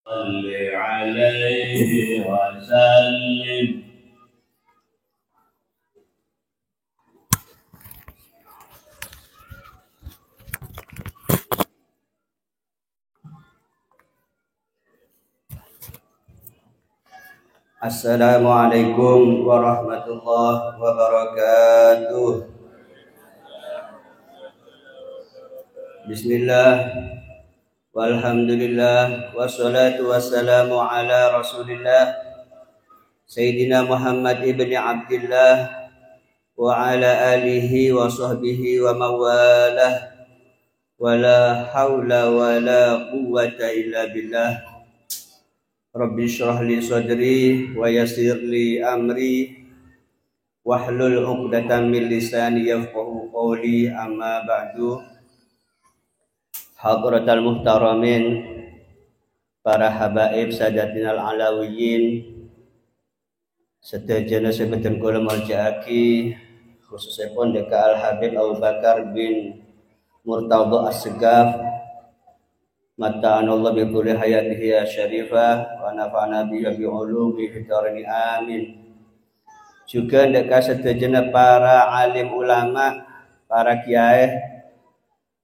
صل عليه وسلم. Assalamualaikum warahmatullahi wabarakatuh. Bismillah, walhamdulillah, wassalatu wassalamu ala rasulillah Sayyidina Muhammad ibn Abdillah wa ala alihi wa sahbihi wa mawalah, wa la hawla wa la quwwata illa billah. Rabbi syrah li sadri wa yassir li amri wahlul 'uqdatam min lisani yafqahu qawli, amma ba'du. Hadratal muhtaramin, para habaib sadatinal alawiyin, sedaya sebeten kula marjaaki khususipun deka Al Habib Abu Bakar bin Murtadha As-Segaf, mata'anallahu bi kulli hayatihi syarifah wa nafa'ana bi ulumi fitarni, amin. Juga deka sedaya para alim ulama, para kiai,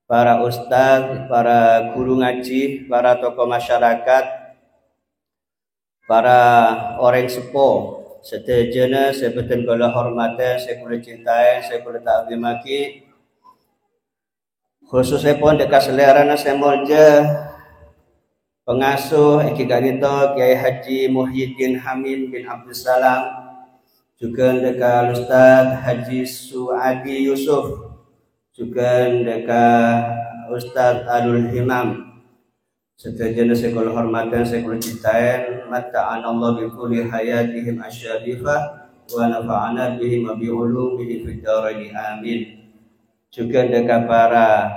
para ustaz, para guru ngaji, para tokoh masyarakat, para orang sepuh, sedaya sebeten kula hormati, saya kula cintai, saya kula ta'zimaki. Khususnya pun dekat selerana saya mulja pengasuh Eki Ganito Kiai Haji Muhyiddin Hamid bin Abdul Salam, juga dekat Ustaz Haji Suadi Yusuf, juga dekat Ustaz Alul Himam. Sedaya saya kula hormatan, saya kula cintai, mata'anallahu bi kulli hayatihim asyarifah wa nafa'ana bihim bi ulumihi fid dharain, amin. Juga dekat para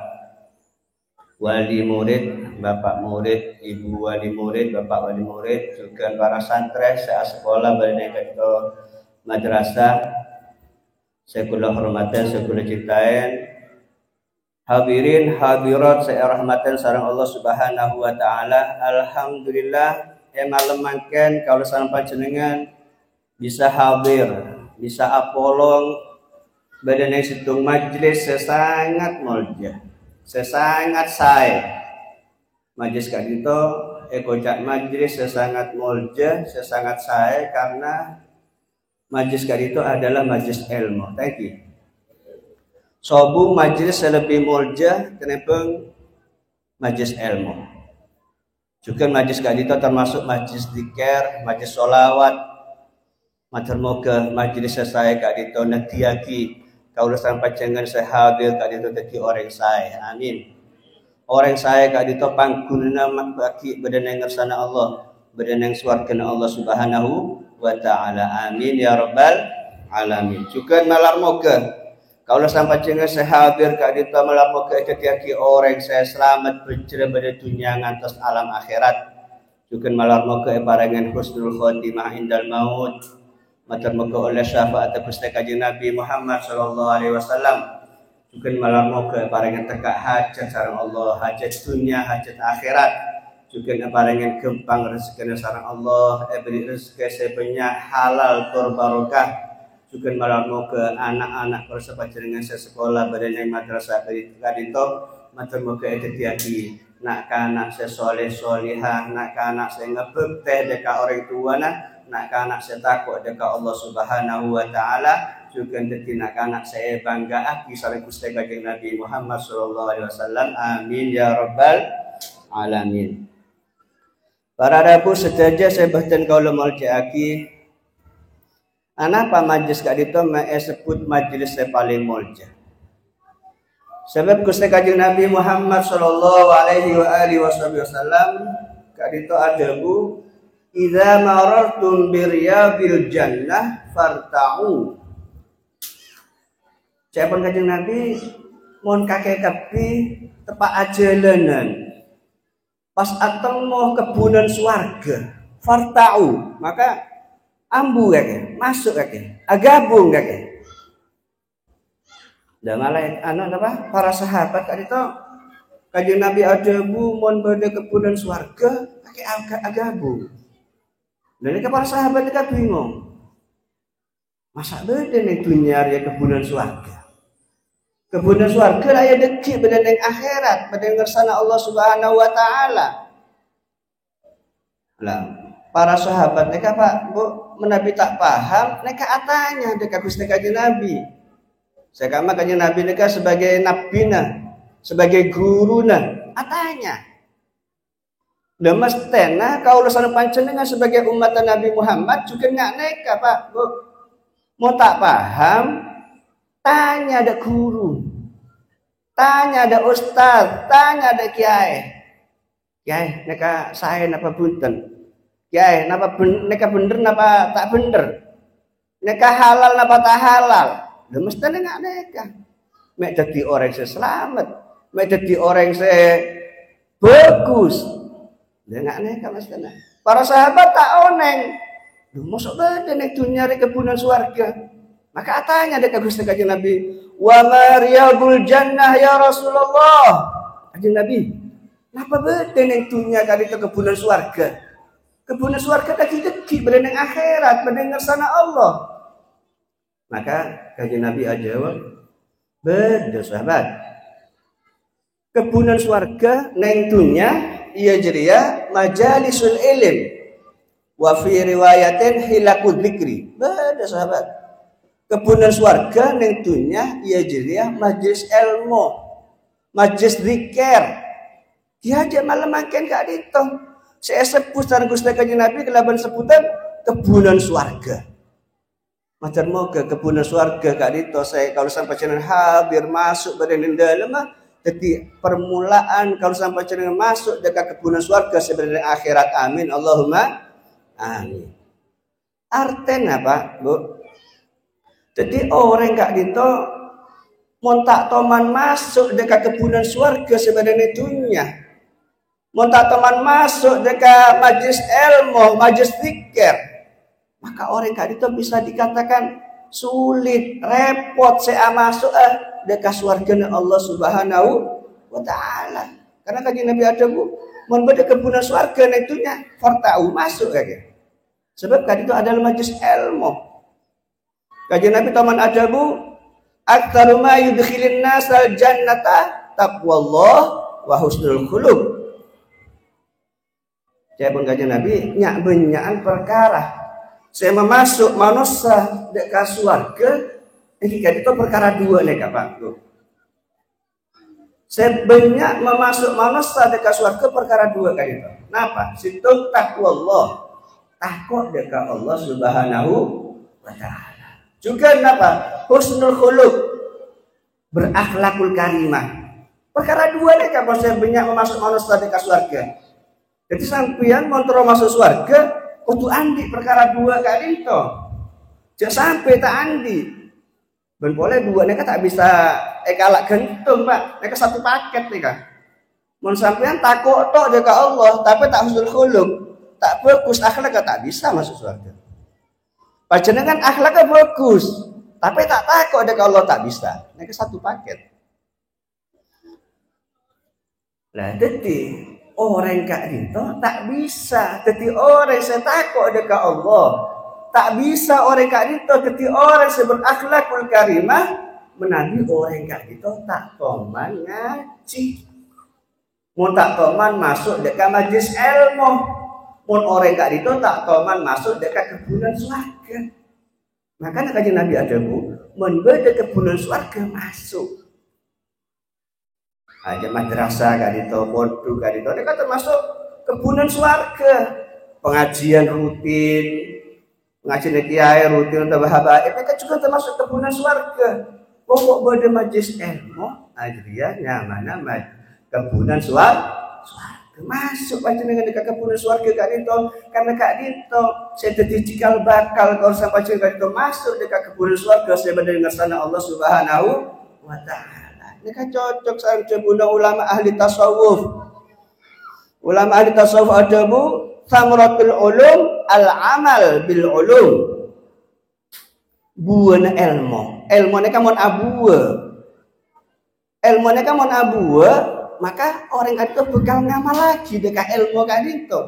wali murid, bapak murid, ibu wali murid, bapak wali murid, juga para santri sekolah balai madrasah, saya kula hormatan, saya kula cintain. Hadirin hadirat saya rahmatan sareng Allah Subhanahu wa taala. Alhamdulillah malam mangken kalau sareng panjenengan bisa hadir, bisa apolong badan yang situng majlis sesangat mulja, sesangat saya majlis kadito ekojak majlis sesangat mulja, sesangat saya, karena majlis kadito adalah majlis ilmu. Thank you. Sobu majlis lebih mulja kenapa majlis ilmu. Juga majlis kadito termasuk majlis zikir, majlis sholawat. Matur moga majlis saya kadito natiaki kaulah sampai jangan saya hadir kadito dadi orang saya, amin. Orang saya kadito panggunna bagi badan yang ngersana Allah, badan yang swargana Allah Subhanahu wa taala, amin ya rabbal alamin. Juga malar moga kaulah sampai jangan saya hadir kadito malar moga dadi orang saya selamat berjaya pada dunia ngantos alam akhirat. Juga malar moga parangan husnul khotimah indal maut, matur moga oleh syafaat Gusti Kanjeng Nabi Muhammad sallallahu alaihi wasallam. Juga malam moga parangan tekak hajat sareng Allah, hajat dunia, hajat akhirat. Juga parangan gempang rezeki sareng Allah, beri rezeki sebanyak halal tur barokah. Juga malam moga anak-anak persepanjangan sekolah badan yang madrasah kadito, matur moga dadi nak kanak sesoleh solihah, nak kanak saya ngebekte deka orang tua nak kanak saya takut dekat Allah Subhanahu wa taala. Juga dadi nak kanak saya bangga aki sareng Gusti Kanjeng Nabi Muhammad sallallahu alaihi wasallam, amin ya rabbal alamin. Para rabu sedaja saya bahten kaula muljaaki anapa majlis kadito sebut majlis saya paling mulja. Sebab Gusti Kanjeng Nabi Muhammad sallallahu alaihi wasallam kadito adabu idza marartum biryabil jannah farta'u. Siapa Kanjeng Nabi mon kakek kapi tepak ajalanan pas atemu kebunan swarga farta'u, maka ambu kakek, masuk kakek, agabung kakek. Dan malah para sahabat kadito Kanjeng Nabi adebu mon bade kebunan swarga pakai agabu. Dan para sahabat mereka bingung. Masa beda nih dunia ya kebunan swarga. Kebunan swarga aya deki beda ning akhirat, beda ngersana Allah Subhanahu wa taala. Lah, para sahabat mereka Pak, Bu, menabi tak paham, mereka atanya dekat Gusti Kanjeng Nabi. Saya kama Kanjeng Nabi mereka sebagai nabina, sebagai guruna, atanya. Lemas tena kau lusana panjenengan sebagai umat Nabi Muhammad juga nggak neka Pak, Bu. Mau tak paham, tanya ada guru, tanya ada ustaz, tanya ada kiai. Kiai, neka saya napa bunten? Kiai, neka bener napa tak bener? Neka halal napa tak halal? Lemas tena nggak neka. Mek jadi orang selamat, mek jadi orang bagus. Dia nggak neka mas tena. Para sahabat tak oneng. Masuk badan itu nyari kebunan swarga. Maka tanya dekat Gusti Kanjeng Nabi, "Wa mariyabul jannah ya Rasulullah?" Kanjeng Nabi, "Napa badan itu nyari kebunan swarga?" Kebunan swarga tadi deki badan yang akhirat, badan yang sana Allah. Maka Kanjeng Nabi jawab, "Beda sahabat. Kebunan swarga neng dunya iya jeria majalisul ilm. Wa fi riwayatin hilakud dzikri." Beda sahabat. Kebunan swarga ning dunya iya jeria majlis ilmu, majlis zikir. Dia aja malam makin gak dito. Saya sebut dan Gusti Kanjeng Nabi kelaban sebutan kebunan swarga. Macam mau ke kebunan swarga gak dito saya kalau sampai jenengan hadir masuk badan dalam mah jadi permulaan kalau sampai jenengan masuk dekat kebunan swarga sebenarnya akhirat. Amin Allahumma amin. Artinya Pak, Bu. Jadi orang gak gitu montak toman masuk dekat kebunan swarga sebenarnya dunia. Montak toman masuk dekat majlis ilmu, majlis zikir. Maka orang gak gitu bisa dikatakan sulit, repot saya masuk dekat swarganya Allah Subhanahu wa taala. Karena Kanjeng Nabi ada Bu, mun bade kebunan swarga itunya fartau masuk kayak. Sebab kan itu adalah majlis ilmu. Kanjeng Nabi taman adabu aktsara ma yudkhilun nasal jannata taqwallah wa husnul khuluq. Saya pun Kanjeng Nabi nyak benyaan perkara saya memasuk manusia dekat swarga iki kan itu perkara dua nih Pak. Saya banyak memasuk manusia dekat swarga perkara dua kayak itu. Napa? Situ taqwallah. Takut dekat Allah Subhanahu wa taala. Juga napa? Husnul khuluq. Berakhlakul karimah. Perkara dua nih kalau saya banyak memasuk manusia dekat swarga. Jadi sampeyan kontrol masuk swarga kudu andi perkara dua kali itu. Jangan sampai tak andi. Ben boleh dua nih tak bisa kalak gentung Pak. Nek satu paket nih kan. Mun sampeyan takut tok dekat Allah tapi tak husnul khuluq. Tak bagus akhlaknya tak bisa masuk surga. Panjenengan akhlaknya bagus, tapi tak takut ada kalau tak bisa. Ini satu paket. Lah jadi orang kayak gitu tak bisa. Jadi orang saya takut ada ke Allah. Tak bisa orang kayak gitu. Jadi orang saya berakhlakul karimah menabi orang kayak gitu tak toman ngaji. Mau tak toman masuk dekat majlis ilmu. Pun orang gak itu tak toman masuk dekat kebunan swarga. Makanya Kanjeng Nabi ada Bu, membeda kebunan swarga masuk. Aja madrasah gak itu, pondok gak itu, mereka termasuk kebunan swarga. Pengajian rutin, pengajian kiai rutin atau habaib, mereka juga termasuk kebunan swarga. Pokok beda majlis ilmu, ajriyah namanya kebunan swarga. Masuk panjenengan dekat kebunan swarga kak itu karena kak itu saya jadi cikal bakal kalau sampai kak itu masuk dekat kebunan swarga saya mendengar sana Allah Subhanahu wa taala. Ini kan cocok sama ulama ahli tasawuf. Ulama ahli tasawuf ada Bu, samratul ulum al amal bil ulum. Buana ilmu. Ilmu ini kan mon abuwa. Ilmu ini kan mon abuwa maka orang itu bekal ngamal lagi dekat ilmu kan itu.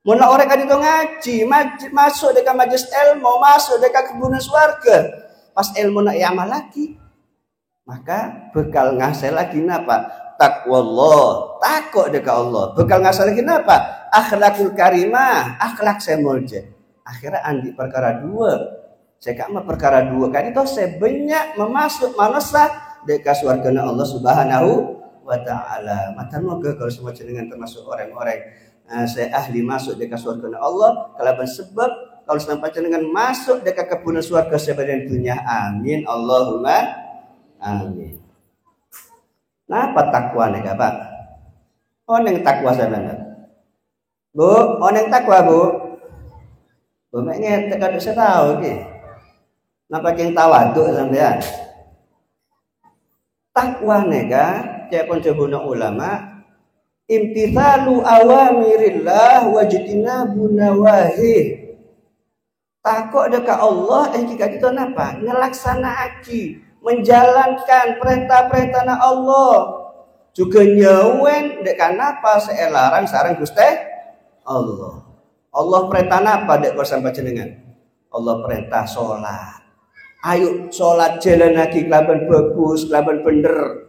Mula orang kan itu ngaji, masuk dekat majelis ilmu, masuk dekat kebun swarga. Pas ilmu nak amal lagi, maka bekal ngasih lagi napa? Taqwallah, takut dekat Allah. Bekal ngasih lagi napa? Akhlakul karimah, akhlak semolje. Akhirnya andi perkara dua. Saya mah perkara dua kan itu saya banyak memasuk manusia dekat surga Allah Subhanahu wa taala. Maka moga kalau semua jenengan termasuk orang-orang saya ahli masuk dekat surga Allah kalau sebab kalau sampai jenengan masuk dekat kebun surga sebagian dunia. Amin Allahumma amin. Napa takwa nih Pak? Oneng takwa sebenarnya. Bu, oneng takwa Bu. Bu mek tekan saya tahu iki. Napa yang tawaduk sampean? Takwa nega, cek pun cebuna ulama, imtithalu awamirillah wajtinabu nawahi. Takut dekat Allah jika kita napa? Ngelaksanaaki, menjalankan perintah-perintah Allah. Juga nyawen dekat napa saya larang sareng Gusti Allah. Allah perintah napa dek sampai jenengan? Allah perintah sholat. Ayo sholat jalan lagi kelaban bagus, kelaban bener.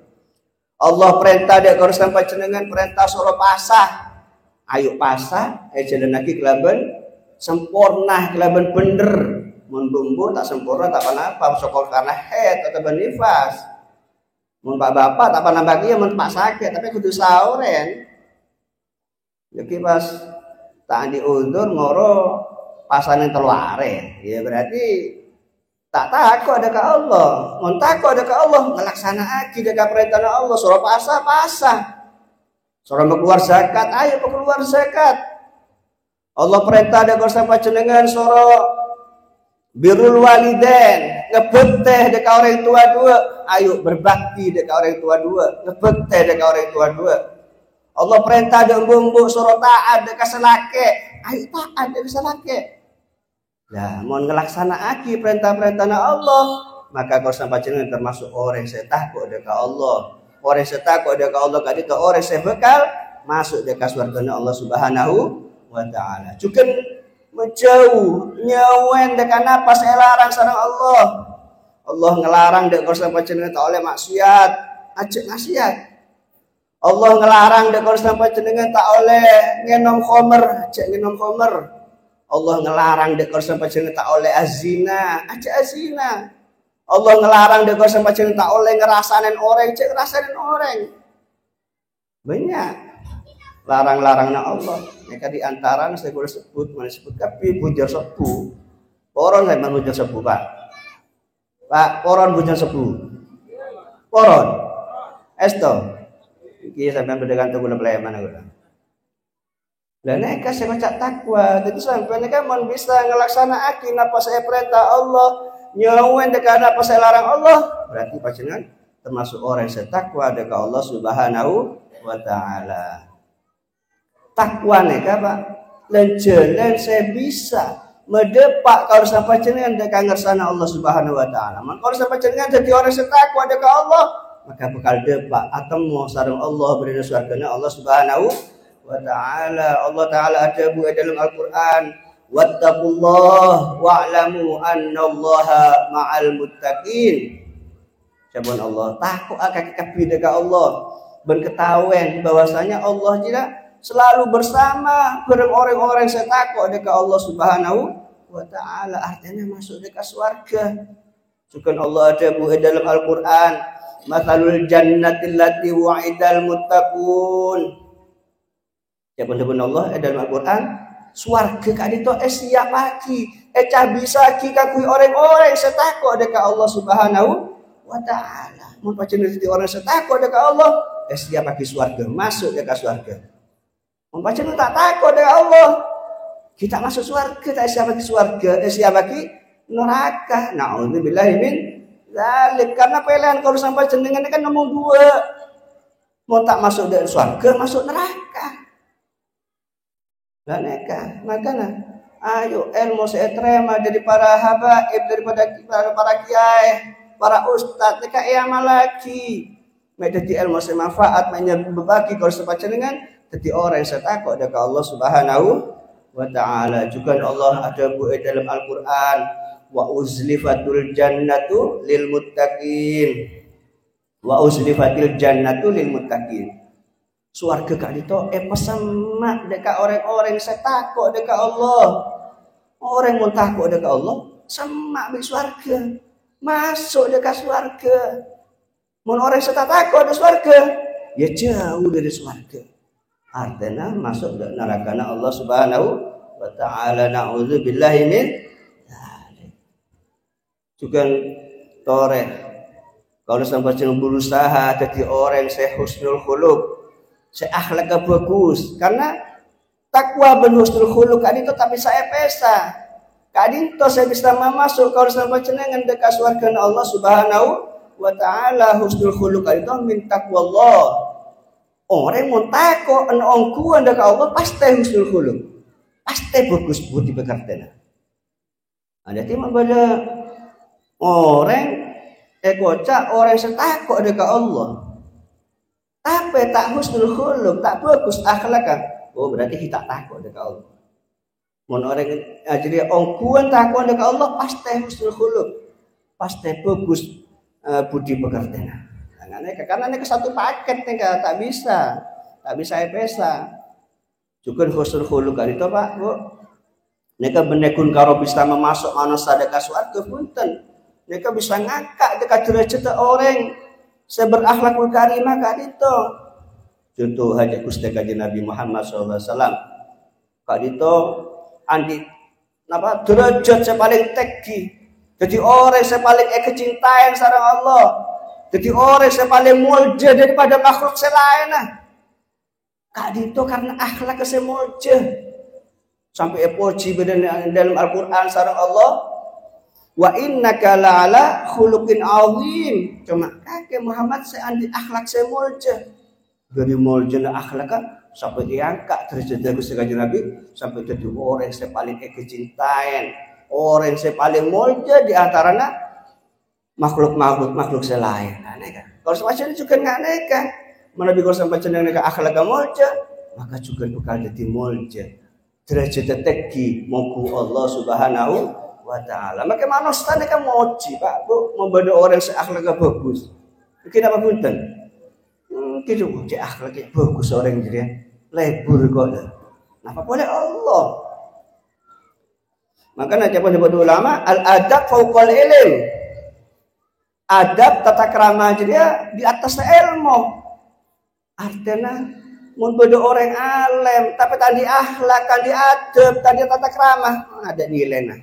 Allah perintah dek kalau sampai jenengan perintah soro pasah. Ayo pasah, jalan lagi kelaban sempurna, kelaban bener. Mun bumbu tak sempurna tak apa-apa, sokol karena head atau benifas. Mun pak bapak tak apa bagi mun pak sakit, tapi kudu sauren. Jadi pas tak diundur ngoro pasanin teluare, ya berarti tak takut ada ke Allah, mun takut ada ke Allah ngelaksanaake dekat perintah Allah, suruh pasah, suruh keluar zakat, ayo keluar zakat. Allah perintah ada bersama jenengan suruh birrul walidain, ngebeteh dekat orang tua dua, ayo berbakti dekat orang tua dua, ngebeteh dekat orang tua dua. Allah perintah ada bumbu suruh taat dekat selake, ayo taat dekat selake. Nah, mau ngelaksanaake perintah-perintah Allah, maka kau sampai jenengan termasuk orang yang saya takut dekat Allah. Orang yang saya takut dekat Allah kan itu orang yang saya bekal masuk dekat surga Allah Subhanahu wa taala. Juga menjauh nyawen dekat apa saya larang sareng Allah. Allah ngelarang dekat sampai jenengan tak oleh maksiat, ajak maksiat. Allah ngelarang dekat sampai jenengan tak oleh ngenom khamr, ajak ngenom khamr. Allah ngelarang dekor sampai jenengan tak oleh azina, aja azina. Allah ngelarang dekor sampai jenengan tak oleh ngerasain orang, cek ngerasain orang. Banyak larang-larangnya Allah. Mereka diantara saya boleh sebut, mana sebut tapi bujar sepuh. Poron saya bujar sepuh Pak. Pak, poron bujar sepuh. Poron. Esto. Iki sampai berdekan tunggu lepas mana gula. Dan mereka saya baca takwa, jadi sampai mereka mau bisa ngelaksanakan apa saya perintah Allah, nyawen dekat apa saya larang Allah, berarti pacingan termasuk orang yang saya takwa dekat Allah Subhanahu wa taala. Takwa mereka Pak, dan jalan saya bisa mendepak kalau sampai jenengan dekat ngersana Allah Subhanahu wa taala. Kalau sampai jenengan jadi orang yang takwa dekat Allah, maka bakal depak atau mau sareng Allah berada surganya Allah Subhanahu wa ta'ala. Allah ta'ala ada dalam Al-Quran, wattaqullah wa'lamu annallaha ma'al muttaqin. Sabun Allah takut akan kekabih dekat Allah, berketahuan bahwasanya Allah tidak selalu bersama orang-orang yang takut dekat Allah Subhanahu wa ta'ala. Artinya masuk dekat surga. Sukan Allah ada dalam Al-Quran, mathalul jannatil lati wa'idal muttaqun. Ya pun Allah dalam Al-Quran, swarga kan itu siap lagi, bisa kita kui orang-orang setakwa dekat Allah Subhanahu wa taala. Mun pancen dadi orang setakwa dekat Allah, siap lagi swarga, masuk dekat swarga. Mun pancen tak takwa dekat Allah, kita masuk swarga, tak siap lagi swarga, siap lagi neraka. Nauzubillahi min dzalik. Karena pilihan kalau sampai jenengan kan nomor dua. Mau tak masuk dari swarga, masuk neraka. Dan mereka, makanya ayo ilmu saya terima dari para habaib, daripada para kiai, para ustadz, mereka amal lagi. mek dadi ilmu sing manfaat, mek berbagi kalau sepanjenengan dadi orang yang takut dekat Allah Subhanahu wa taala. Juga Allah ada buat dalam Al-Qur'an, wa uzlifatul jannatu lil muttaqin. Wa uzlifatil jannatu lil muttaqin. Swarga kak dito pesemak dekat orang-orang yang takut dekat Allah. Orang yang takut dekat Allah semak di swarga. Masuk dekat swarga. Mun orang yang takut di swarga, ya jauh dari swarga. Artinya masuk ke neraka Allah Subhanahu wa taala. Na'udzubillahi min dzalik. Juga toreh kalau sampai berusaha jadi orang yang husnul khuluq, akhlaknya bagus, karena takwa ben husnul khuluq kadi itu tapi saya pesa. Kadi itu saya bisa masuk kalau sampai jenengan dekat surga Allah Subhanahu wa taala. Husnul khuluq itu min taqwallah. Orang mau takut ongkuan dekat Allah pasti husnul khuluq. Pasti bagus budi pekerjaan. Ada tim pada orang kocak orang yang takut dekat Allah. Tapi tak husnul khuluq, tak bagus akhlaknya. Oh berarti kita takut dekat Allah. Mun orang jadi ongkuan takut dekat Allah pasti husnul khuluq, pasti bagus budi pekerjaan. Karena ini satu paket nih tak bisa pesa. Juga husnul khuluq itu Pak Bu. Nika benekun karo bisa memasuk manusia dekat surga punten. Nika bisa ngakak dekat derajat orang seberakhlakul karimah kak itu. Contoh haja Gusti Kanjeng Nabi Muhammad sallallahu alaihi wasallam. Kak itu andi napa derajat yang paling tinggi. Jadi orang yang paling kecintaan sareng Allah. Jadi orang yang paling mulja daripada makhluk selain. Kak itu karena akhlak yang mulja. Sampai epoci dalam Al-Qur'an sareng Allah. Wa innaka la'ala khuluqin azim. Cuma kakek Muhammad seandi akhlak semulja. Dari mulja na akhlak sampai diangkat derajat Gusti Kanjeng Nabi sampai jadi orang yang paling kecintaan, orang yang paling mulja di antaranya makhluk selain. Aneh kan? Kalau semacam juga aneh kan? Mana kalau sampai cenderung akhlak mulja, maka juga bakal jadi mulja. Derajat tinggi mogu Allah Subhanahu wa ta'ala. Maka manusia ini kan moji Pak Bu, membantu orang yang akhlaknya bagus. Kita apa punten? Kita moji akhlaknya bagus orang jadi lebur kok. Apa boleh Allah? Maka nanti apa disebut ulama al-adab fauqal ilm. Adab tata krama jadi di atas ilmu. Artinya membantu orang alim, tapi tadi akhlak, tadi adab, tadi tata krama ada nilainya.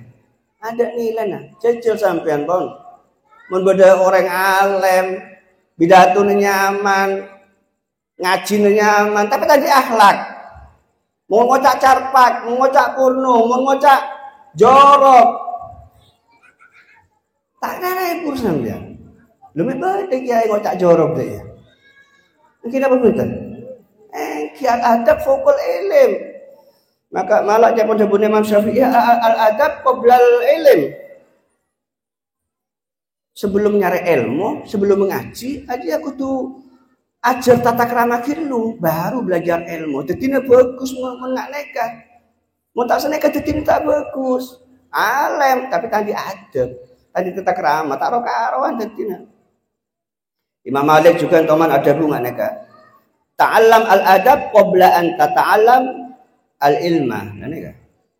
Ada nilainya, cecil sampean bon. Membeda orang alim, pidato nyaman, ngaji nyaman, tapi tadi akhlak. Mau ngocak carpak, mau ngocak kurno, mau ngocak jorok. Tak ada pun sampean. Lebih baik dia ngocak jorok deh ya. Mungkin apa punten? Kiat adab fokul ilm. Maka malah jangan sebut Imam Syafi'i al-adab qabla al-ilm. Sebelum nyari ilmu, sebelum mengaji, aja aku tuh ajar tata krama dulu, baru belajar ilmu. Tetina bagus menganeka. Mau tak seneka tetina tak bagus. Alim tapi tadi adab, tadi tata krama, tak karuan tetina. Imam Malik juga teman ada bunga neka. Ta'allam al-adab qabla an tata'allam al-ilma.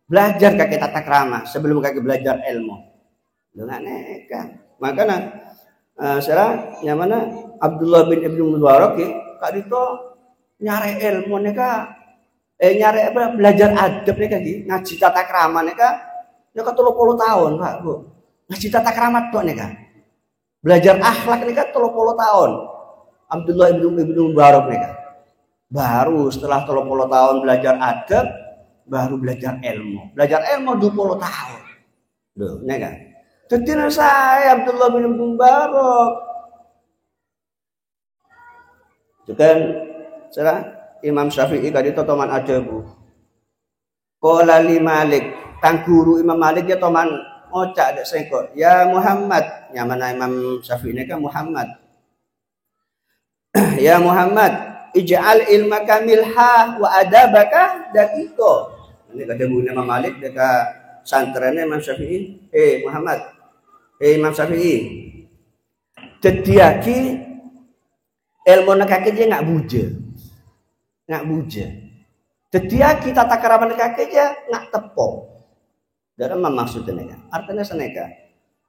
Belajar kakek tata krama sebelum kakek belajar ilmu. Dengan neka. Makanya sekarang yang mana Abdullah bin Ibnu Mubarak kak itu nyari ilmu neka nyari apa belajar adab neka ngaji tata krama neka 30 tahun Pak Bu. Ngaji tata krama tuh neka. Belajar akhlak neka 30 tahun. Abdullah bin Ibnu Mubarak neka. Baru setelah 30 tahun belajar adab, baru belajar ilmu. Belajar ilmu 20 tahun. Loh, ini kan? Jadi saya Abdullah bin Mubarak. Juga setelah Imam Syafi'i tadi toman adabu. Qala li Malik, tang guru Imam Malik ya toman ngocak dek sengkok. Ya Muhammad, nyamana Imam Syafi'i ini kan Muhammad. Ya Muhammad, ij'al ilmaka milha wa adabaka daqiqa. Ini kata Bu Imam Malik dekat santrene Imam Syafi'i. Muhammad, Imam Syafi'i. Tetiaki ilmu nakake dia ngak buja. Tetiaki tata kerama nakake dia ngak tepong. Dalam maksudnya kan? Artinya seneka.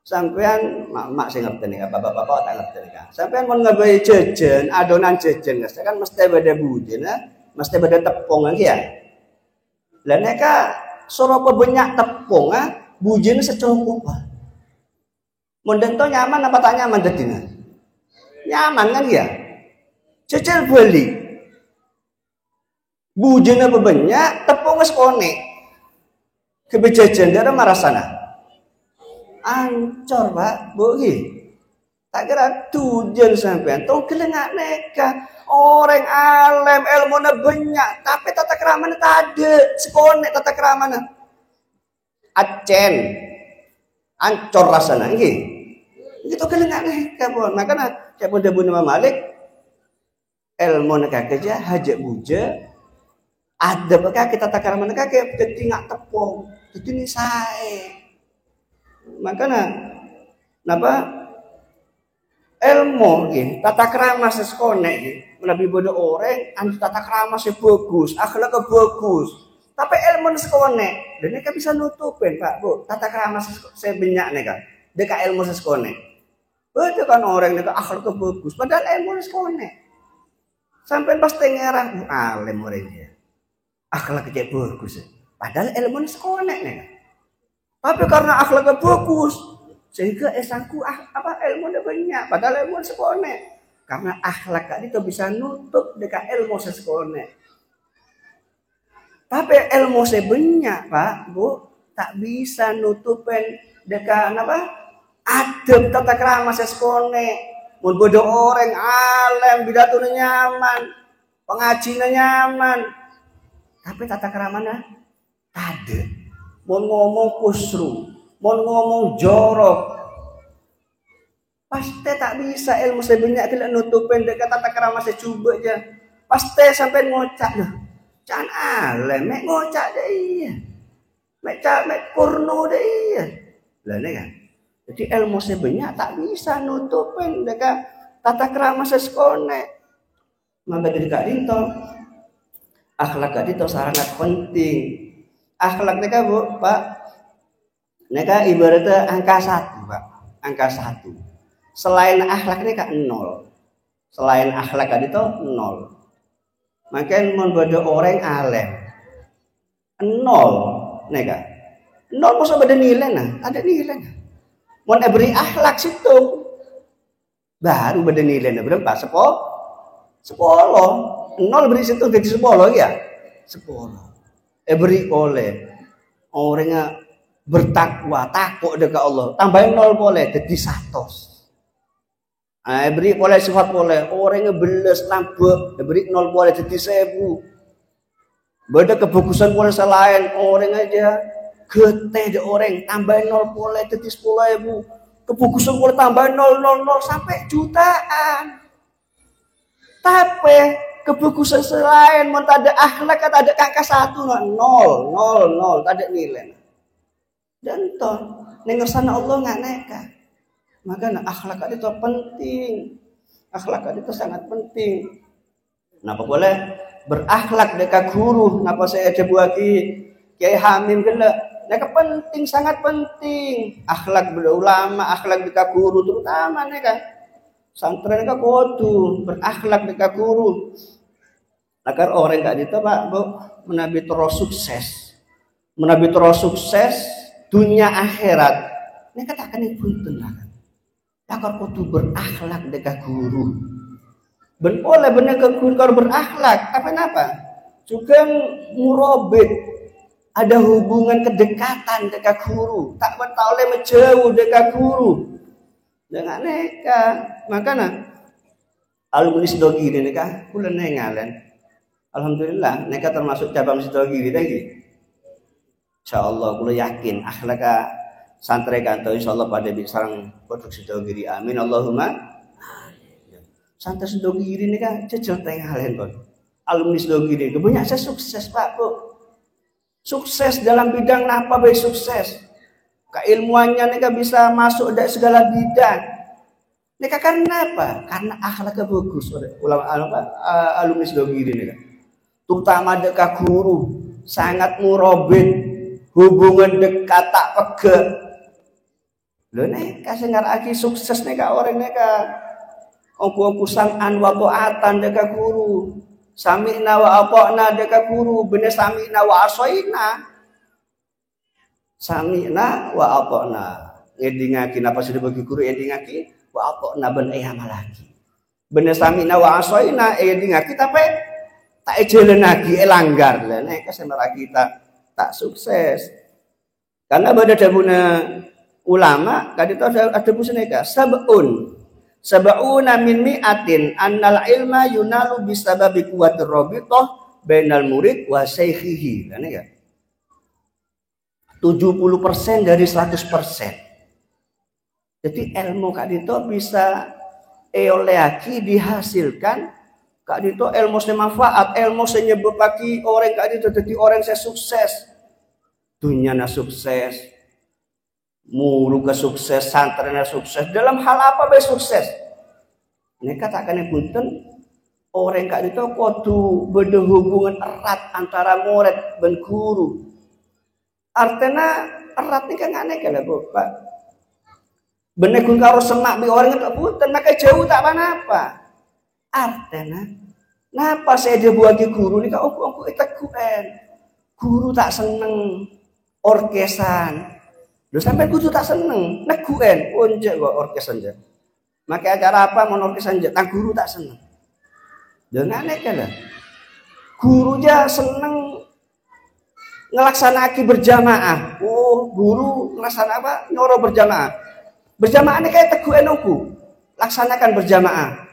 Sampean mak sing ngerti nih, bapak-bapak tak ngerti nih. Sampean mau ngebai jajan, adonan jajan, kan mesti beda bujen, mesti beda tepung lagi ya. Lah neka soropo banyak tepung, bujen secukupnya. Mending to nyaman apa tak nyaman jadinya? Nyaman kan ya? Cecil beli. Bujen apa banyak, tepung wis konek. Kebejajan dia marah sana. Ancor Pak, bogi. Tak kira tujuan sampean. Tong kelengak neka. Orang alim ilmu na banyak, tapi tata keramana tak ada. Sekonek tata keramana. Acen. Ancor rasana nggih. Gitu kelengak neka pun. Makanya cak bunda Imam Malik ilmu na kerja hajat buja. Ada bekak kita tata keramana kakek jadi ngak tepung. Jadi ni saya. Makanya napa ilmu ini tata krama seskonek ini lebih bodoh orang anu tata krama bagus akhlaknya bagus tapi ilmu seskonek dan mereka bisa nutupin Pak Bu tata krama sebanyak nih kan dekat ilmu seskonek betul kan orang dekat akhlaknya bagus padahal ilmu seskonek sampai pas tengerah alim orangnya akhlaknya bagus padahal ilmu seskonek nih kan. Tapi karena akhlaknya bagus, sehingga esangku ilmu nya banyak, padahal ilmu sekonek. Karena akhlak itu bisa nutup dekat ilmu sekonek. Tapi ilmu banyak Pak, Bu, tak bisa nutupin dekat adab tata krama sekonek. Mun bodoh orang alim, bidatunya nyaman, pengajiannya nyaman. Tapi tata kramanya ada. Mau ngomong kusru, mau ngomong jorok, pasti tak bisa ilmu sebanyak kita nutupin dekat tata kerama secuba aja. Pasti sampai ngocak dah, jangan alim, mek ngocak deh iya, mek kurno deh iya, lah ni kan. Jadi ilmu sebanyak tak bisa nutupin dekat tata kerama seskonek. Maka dekat itu, akhlak itu sangat penting. Akhlak mereka Bu, Pak. Mereka ibaratnya angka 1, Pak. Angka 1. Selain akhlak mereka 0. Selain akhlak itu 0. Makanya membodoh orang alim. 0 mereka. 0 masa ada nilai nah, ada nilai. Mau beri akhlak situ. Baru ada nilai nah, berapa? 10. 0 beri situ jadi 10 ya. 10. Beri oleh orangnya bertakwa takut dekat Allah tambahin 0 boleh jadi 100 beri oleh sifat boleh orangnya beles lambek beri 0 boleh jadi 1000 beda kebagusan boleh selain orang aja geteh de orang tambahin 0 boleh jadi 10.000 kebagusan boleh tambahin 0 sampai jutaan tapi kebagusan selain mau tak ada akhlak tak ada angka 1 nol tak ada nilai dan toh nengersana Allah nggak neka maka akhlak itu penting akhlak itu sangat penting kenapa boleh berakhlak dekat guru kenapa saya ada buati Kiai Hamim gelak neka penting sangat penting akhlak berulama akhlak dekat guru terutama neka santren neka kudu berakhlak dekat guru agar orang kayak gitu Pak Bu menabi terus sukses dunia akhirat ini katakan yang punten lah kan agar kudu berakhlak dekat guru ben oleh bener ke guru kalau berakhlak tapi kenapa juga murabit ada hubungan kedekatan dekat guru tak bertoleh menjauh dekat guru dengan neka makanya alumni dogi ini neka bulan ngalen alhamdulillah mereka termasuk cabang sidogiri lagi. Insyaallah kula yakin akhlak santri kanto insyaallah pada sareng produk sidogiri amin Allahumma Santri sedogiri ini kan jejel tengah halen kon. Alumni sedogiri ini banyak saya sukses Pak Bu. Sukses dalam bidang apa baik sukses. Keilmuannya nih bisa masuk dari segala bidang. Nih karena apa? Karena akhlaknya bagus ulama alumni sedogiri ini kan. Terutama dekat guru sangat murabit, hubungan dekat tak pegel. Lho nek kasih ngaraki sukses nek orang nek ongku sam'an wa ta'atan dekat guru. Sami'na wa ata'na dekat guru, bener sami'na wa asoina. Sami'na wa ata'na. Ngedingaki napa sudah bagi guru ngedingaki wa ata'na ben amalaki. Bener sami'na wa asoina ngedingaki tapi tak jalan lagi langgar lah nek kesenara kita tak sukses karena pada dabuna ulama kan itu ada busneka sab'una min mi'atin annal ilma yunalu bisababi quwwatir rabithah bainal murid wa syaikhihi kan ya 70% dari 100%. Jadi ilmu kan itu bisa olehaki dihasilkan Kak Dito ilmu saya manfaat, ilmu saya nyebabaki orang Kak Dito jadi orang saya sukses. Dunyana sukses, mulu ke sukses, santrina sukses. Dalam hal apa bae sukses? Ini katakan punten orang Kak Dito kudu berhubungan erat antara murid dan guru. Artinya erat nih kan aneh kalau Pak. Bener kun karo semak bi orang itu punten nak jauh tak apa. Artinya, napa saya dia buat guru ni kau aku itakuan. Guru tak seneng orkesan. Lu sampai guru tak seneng, nekuen onje gua orkesan je. Maka acara apa mau orkesan je, tak guru tak seneng. Dengan aneh kan? Guru aja seneng ngelaksanaki berjamaah. Oh, guru ngelaksana apa? Nyoro berjamaah. Berjamaah ini kayak teguhan aku. Laksanakan berjamaah.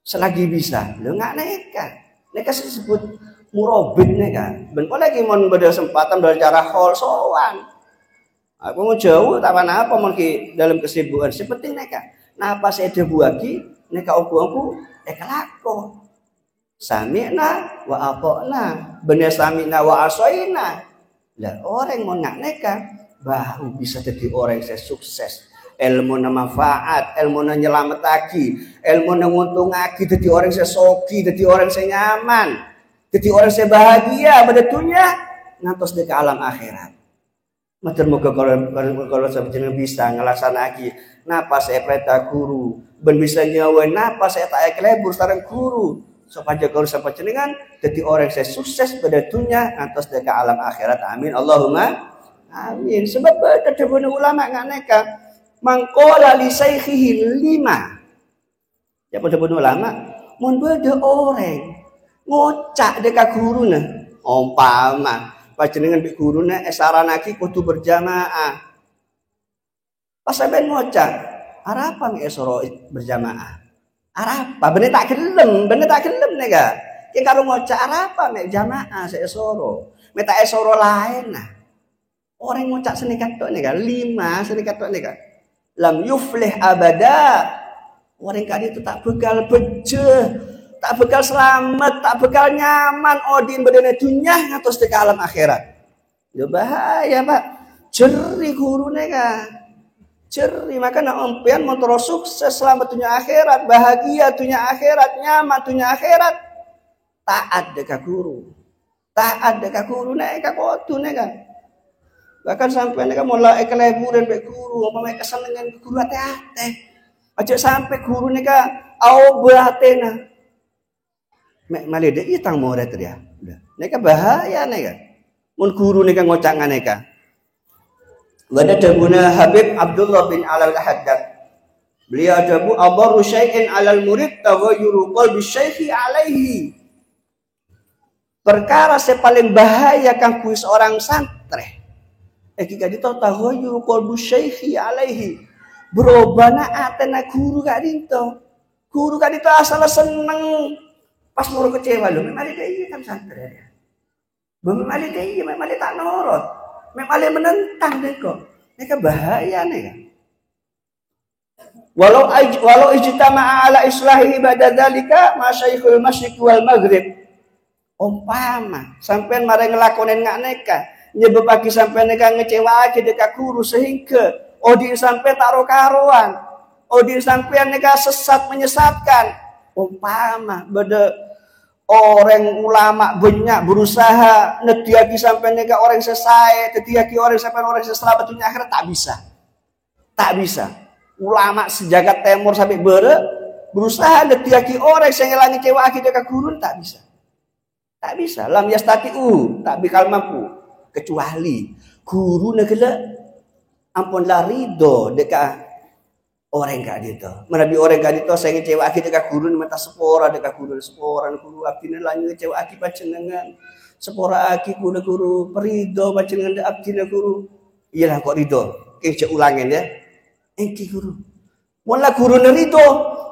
Selagi bisa, lo nggak neka disebut murabit neka. Ben lagi mau pada kesempatan belajar hall sowan. Aku mau jauh, tak apa mau dalam kesibukan. Seperti neka. Napa saya debuaki neka aku neka lako. Sami'na wa ata'na, bener sami'na wa asoina. Lah orang mau neka baru bisa jadi orang yang sukses. Ilmu na manfaat, ilmu na nyelametaki, ilmu na nguntungaki, jadi orang saya soki, jadi orang saya nyaman, jadi orang saya bahagia pada dunia, ngantos ke alam akhirat. Matur muga kalau sampeyan bisa ngelaksanaki, napa saya perintah guru, ben bisa nyawa, napa saya tak kelebur sareng guru, supaya kalau sampai jenengan jadi orang saya sukses pada dunia, ngantos ke alam akhirat. Amin. Allahumma amin. Sebab ada ulama nganeka mangkola li saykhihi 5. Ya pada ulama mun beda orang ngocak dekat guruna umpama panjenengan bi guruna esaranaki kudu berjamaah. Pas sampean ngocak arapa mek esoro berjamaah. Arapa bener tak gelem nega. Ki karo ngocak arapa mek jamaah seesoro. Mek tak esoro lain nah. Orang ngocak senikat tok nega 5 senikat tok nega. Lam yuflih abada. Orang kali itu tak bekal beje, tak bekal selamat, tak bekal nyaman odin bedene dunya ngatos ke alam akhirat. Ya bahaya Pak. Jeri gurune kan. Jeri makanya ompian mau terus sukses selamat dunia akhirat, bahagia dunia akhirat, nyaman dunia akhirat. Taat dekat guru. Taat dekat guru nek ka kudu nek kan. Bahkan sampai mereka mulai keleburan be guru, umpama kesenengan guru hati-hati. Aja sampai guru mereka au beratena. Mek malede itang murid dia. Mereka bahaya neka. Mun guru mereka ngocak nganeka. Wada dabuna Habib Abdullah bin Alal Haddad. Beliau dabu abaru syai'in 'alal murid taghayyuru qalbi syaikhi 'alaihi. Perkara yang paling bahaya kan kuis orang santri. Jika dito tahoyur qalbu syaikhi alaihi berubahna atena guru gak dito asal seneng pas muru kecewa lho memang dia iya kan santri ya memang dia iya memang dia tak nurut memang dia menentang deh kok mereka bahaya nih kan Walau ijtama'a ala islahi ba'da dzalika masyaikhul masyriq wal maghrib. Umpama sampean mare ngelakonen nganeka nyebabake sampean neka ngecewaake deka guru sehingga odin sampean taro karuan, odin sampean neka sesat menyesatkan. Umpama beda orang ulama banyak berusaha nediaki sampean neka orang selesai, nediaki orang sampean orang selamat dunia akhirat, tak bisa. Tak bisa. Ulama sejagat timur sampai berusaha nediaki orang sing ngelangi cewaake deka guru, tak bisa. Tak bisa, lam yastatiu, tak bakal mampu kecuali guru negala ampunlah ridho deka orang gak dito. Menabi orang gak dito saya ngecewa aki deka guru minta sepora deka guru guru abdine lanyu ngecewa aki panjenengan. Sepora aki guru perido panjenengan abdine guru. Iyalah kok ridho. Ki ulangin ya. Engki guru. Wala guru ridho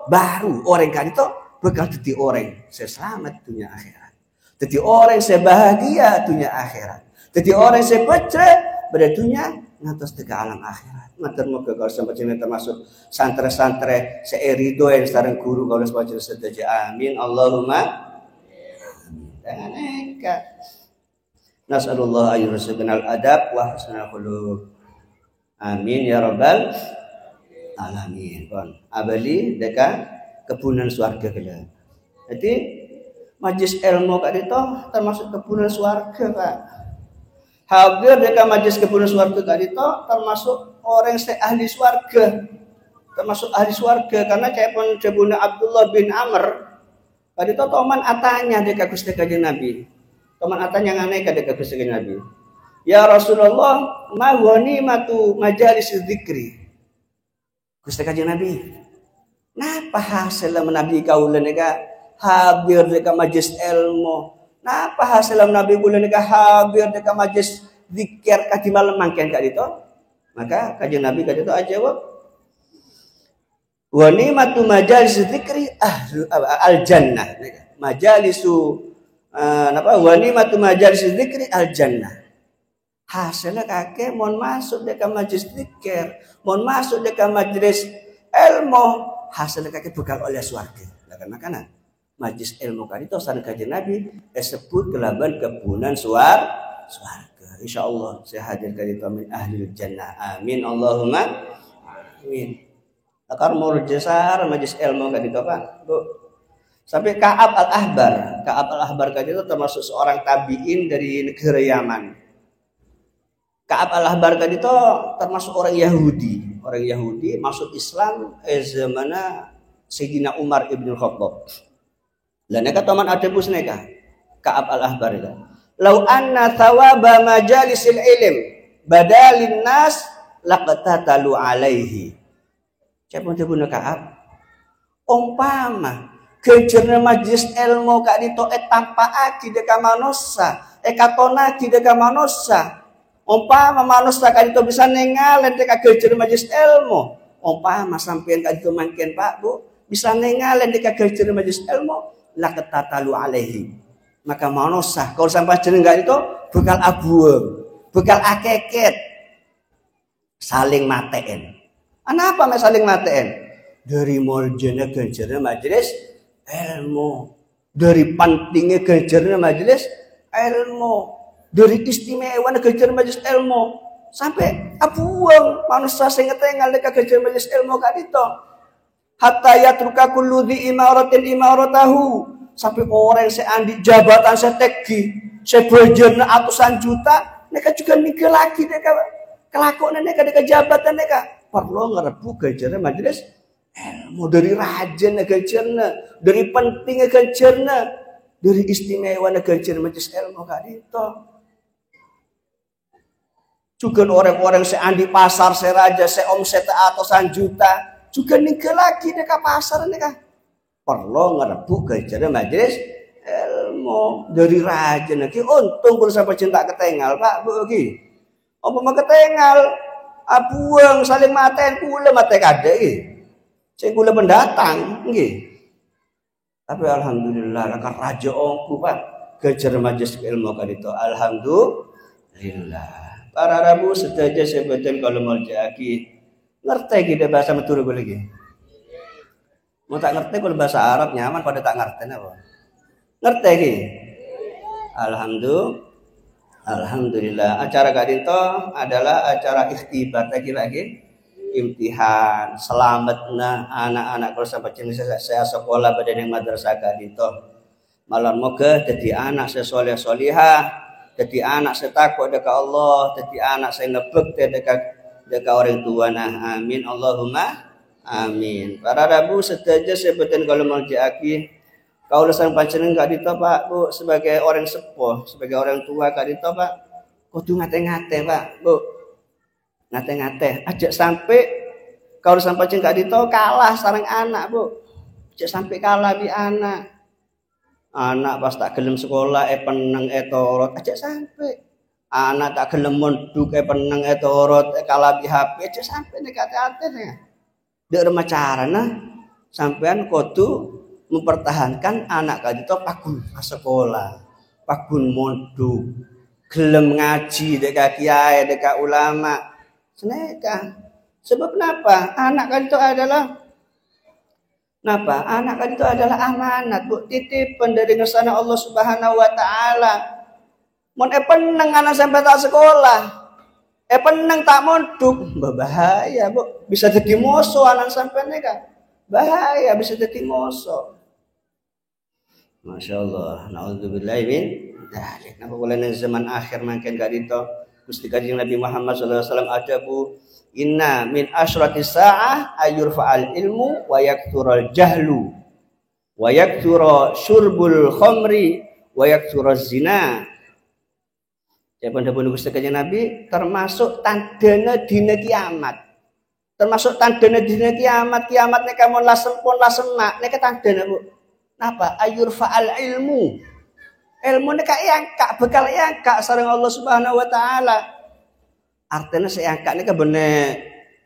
baru orang gak dito bakal dadi orang selamat dunia akhirat. Jadi orang yang bahagia dunia akhirat. Jadi orang yang pecah pada dunia ngatos teka alam akhirat. Matur moga kalau sampai jenengan termasuk santre-santre seerido yang sekarang guru kalau sampai sedaja. Amin. Allahumma amin. Dengan eka. Nas'alullah ayyurzuqnal adab wa husnul khuluq. Amin ya rabbal alamin. Kon abali deka kebunan swarga kalian. Jadi majlis ilmu kak itu termasuk kebunan swarga Pak. Hadir dekat majlis kebunan swarga kak itu termasuk orang yang ahli swarga. Termasuk ahli swarga karena kayak pun Jabuna Abdullah bin Amr. Kak itu toman atanya dekat Gusti Kanjeng Nabi. Toman atanya ngane dekat Gusti Kanjeng Nabi. Ya Rasulullah, ma ghanimatu majalis dzikri. Gusti Kanjeng Nabi. Napa hasil menabi kaulan dekat hadir dekat majlis ilmu. Napa hasil Nabi kula nika hadir dekat majlis zikir kadi malam mangken kak itu. Maka kanjeng Nabi kak itu ajawab. Wa nimatu majalis zikri al jannah. Majalisu napa wa nimatu majalis zikri al jannah. Hasilnya kakek mon masuk dekat majlis zikir, mon masuk dekat majlis ilmu, hasilnya kakek bekal oleh swarga. Makanan majlis ilmu kadito san kanjeng Nabi disebut kelaban kebunan swarga. Insyaallah saya hadir kadito min ahli jannah. Amin Allahumma amin. Akar mau jasar majlis ilmu kadito Pak. Bu. Sampai Ka'ab al-Ahbar. Ka'ab al-Ahbar kadito termasuk seorang tabi'in dari negara Yaman. Ka'ab al-Ahbar kadito termasuk orang Yahudi. Orang Yahudi masuk Islam zamana Sayyidina Umar ibn Khattab. Lah neka taman ada bus neka Ka'ab al-Ahbar itu. Lau anna thawaba majalisil ilm badalin nas laqtatalu alaihi. Siapa yang guna Ka'ab? Umpama kejerna majlis ilmu kak dito tanpa aki deka manusia, katona ki deka manusia. Umpama manusia kak dito bisa nengalen deka kejerna majlis ilmu. Umpama sampean kak dito mangken Pak Bu bisa nengalen deka kejerna majlis ilmu. Laqtatalu alaihi. Maka manusia kalau sampai jenengan itu bekal abuang, bekal akeket, saling mateen. Kenapa mes saling mateen? Dari moljana ganjarnya majelis ilmu, dari pentingnya ganjarnya majelis ilmu, dari istimewanya ganjarnya majelis ilmu, sampai abuang manusia sing ngetengal dekat ganjarnya majelis ilmu kak itu. Hatta yatruka kullu dhi imaratin imaratahu. Sampai orang yang seandi jabatan setegi sebagian atusan juta mereka juga mikir lagi mereka kelakuan mereka dekat jabatan mereka perlu ngerebu gajarnya majelis ilmu dari raja gajarnya dari pentingnya gajarnya dari istimewa gajarnya majelis ilmu kak itu juga orang-orang seandi pasar seraja seomset atusan juta juga nikah lagi dekat pasar mereka perlu ngerebut gajarnya majelis ilmu dari raja nanti untung kalau sampai cinta ketengal Pak Bu ki apa mau ketengal abuang saling maten kula mate kade ki sing kula pendatang nggih tapi alhamdulillah laka raja ongku Pak gajar majelis ilmu kadito alhamdulillah para rabu sedaja sebeten kalau mau jaki Ngerti kita bahasa Madura gue lagi. Mau tak ngerti kalau bahasa Arab nyaman pada tak ngerti apa. Ngerti ki? Alhamdulillah. Acara kadinto adalah acara ikhtibar lagi imtihan. Selamatna anak-anak kalau sampai jenis saya sekolah pada yang madrasah kadinto. Malam moga jadi anak saya soleh-solihah, jadi anak saya takut dekat Allah, jadi anak saya ngebek dekat orang tua. Nah, amin Allahumma amin. Para rabu sedaja sebutan kalau maljiaki kau sang panjenengan gak dito Pak Bu sebagai orang sepuh, sebagai orang tua gak dito Pak. Kudu ngate-ngate Pak Bu. Ngate-ngate. Ajak sampai kau sang panjenengan gak dito kalah sareng anak Bu. Ajak sampai kalah di anak. Anak pas tak gelem sekolah peneng torot ajak sampai. Anak tak gelem monduk peneng torot kalah di HP ajak sampai nek ate-ate ya. Dek remacarana sampean kudu mempertahankan anak kadito pakun sekolah, pakun monduk, gelem ngaji dekat kiai, dekat ulama. Seneka. Sebab kenapa? Anak kadito adalah anak kadito adalah amanat, Bu, titipan dari ngersana Allah Subhanahu wa taala. Mun peneng anak sampai tak sekolah, peneng tak monduk, bahaya, Bu. Bisa jadi moso anak sampai neka. Bahaya bisa jadi moso. Masya Allah. Na'udzubillah min dzalik. Napa kula nang zaman akhir mangken gak dito Gusti Kanjeng Nabi Muhammad sallallahu alaihi wasallam adabu inna min asyrati sa'ah ayurfa'al ilmu wa yaktural jahlu wa yaktura syurbul khamri wa yaktura zina. Siapa pun Gusti Kanjeng Nabi termasuk tandana dina kiamat. Termasuk tandana dina kiamat neka mun lasempun lasemak neka tandana Bu. Napa? Ayurfa'al ilmu. Ilmu neka iangka bekal iangka sareng Allah Subhanahu wa taala. Artinya seangka neka bener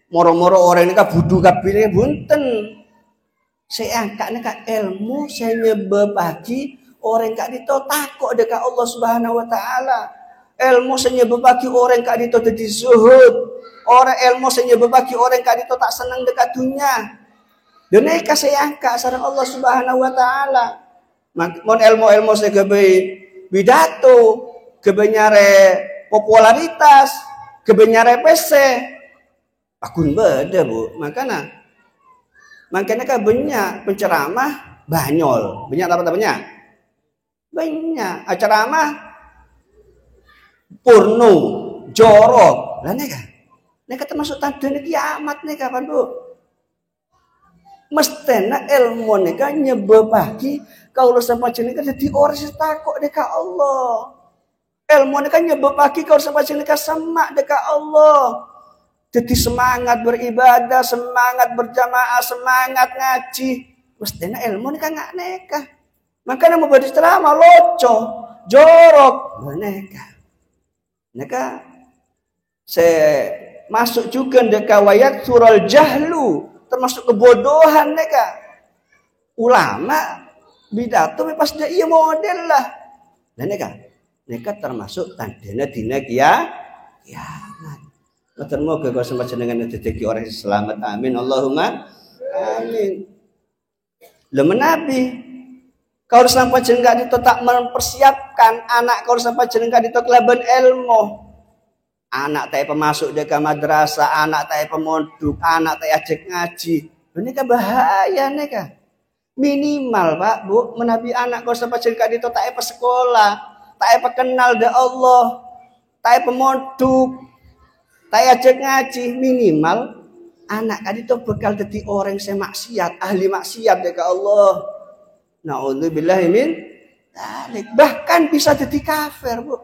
moro-moro orang neka budu kabeh bunten. Seangka neka ilmu saya nyebabaki orang kak dito takut dekat Allah Subhanahu wa taala. Ilmu saya nyebabaki orang kak dito dadi zuhud. Orang ilmu saya nyebabaki orang kak dito tak senang dekat dunia. Dan mereka sayangka sareng Allah Subhanahu wa taala. Mon ilmu saya kebe bidato, kebe nyare popularitas, kebe nyare PC. Akun beda Bu. Makanya kan banyak penceramah banyol. Banyak apa banyak? Banyak ceramah porno, jorok. Lah neka termasuk tanda kiamat nih kapan Bu? Mestena ilmu neka nyebabaki kalau sampai jenengan jadi orang takut dekat Allah. Ilmu neka nyebabaki kalau sampai jenengan semak dekat Allah. Jadi semangat beribadah, semangat berjamaah, semangat ngaji. Mestena ilmu neka nggak neka. Makanya mau berdiri ceramah loco, jorok, neka saya masuk juga dekat wayat sural jahlu. Termasuk kebodohan neka. Ulama bidato pas dia iya model lah. Dan neka termasuk tandana dina kiamat. Moga kau sempat jenengan jadi orang selamat. Amin Allahumma amin. Lemen Nabi kau sampai jenengan itu tak mempersiapkan anak kau sampai jenengan itu kelaban ilmu. Anak tak pemasuk dekat madrasah, anak tak pemonduk, anak tak ajak ngaji. Ini kan bahaya nih kan. Minimal Pak Bu, menabi anak kau sampai cerita itu tak sekolah, tak kenal dah Allah, tak pemonduk, tak ajak ngaji. Minimal anak kan itu bakal jadi orang yang maksiat, ahli maksiat dekat Allah. Na'udzubillah min dzalik. Bahkan bisa jadi kafir Bu,